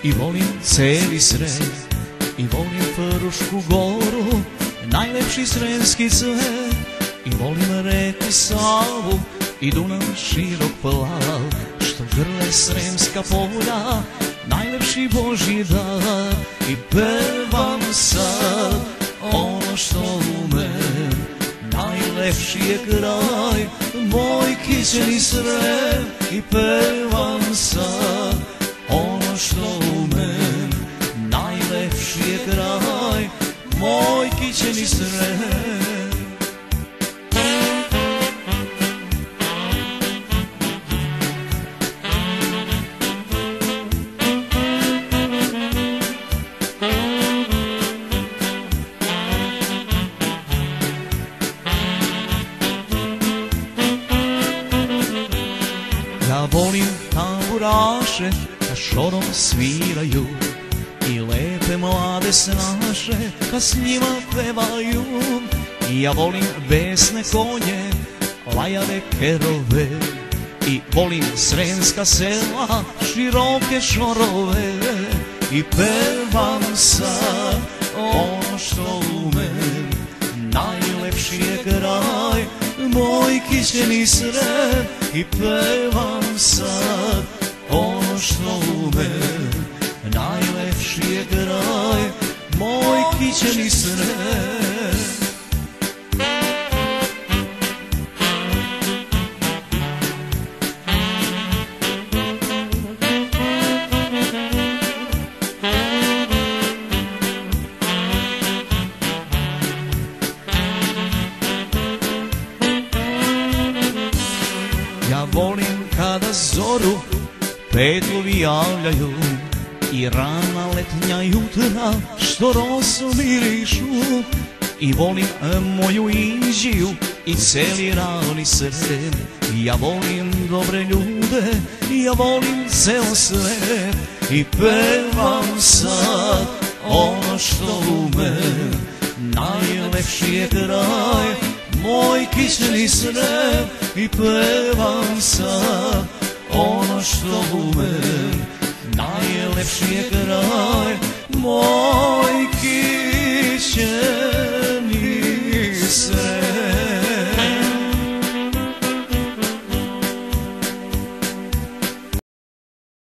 I volim celi Srem, i volim Frušku goru, najlepši sremski cvet. I volim reku Savu i Dunav širok plav, što grle sremska polja, najlepši Božji dar. I pevam sad ono što umem, najlepši je kraj, moj kićeni Srem. I pevam sad ono što umem, najlepši je kraj, moj kićeni Srem. Ja volim tamburaše kad šorom sviraju i lepe mlade snaše kad s njima pevaju. Ja volim besne konje, lajave kerove i volim sremska sela, široke šorove. I pevam sad ono što umem, najlepši je kraj, moj kićeni Srem. I pevam sad ono što umem, najlepši je kraj, moj kićeni Srem. Ja volim kada zoru petlovi javljaju i rana letnja jutra što rosu mirišu. I volim moju Inđiju i celi ravni Srem. Ja volim dobre ljude, ja volim ceo svet. I pevam sad ono što umem, najlepši je kraj, moj kićeni Srem. I pevam sad ono što umem, najlepši je kraj, moj kićeni Srem.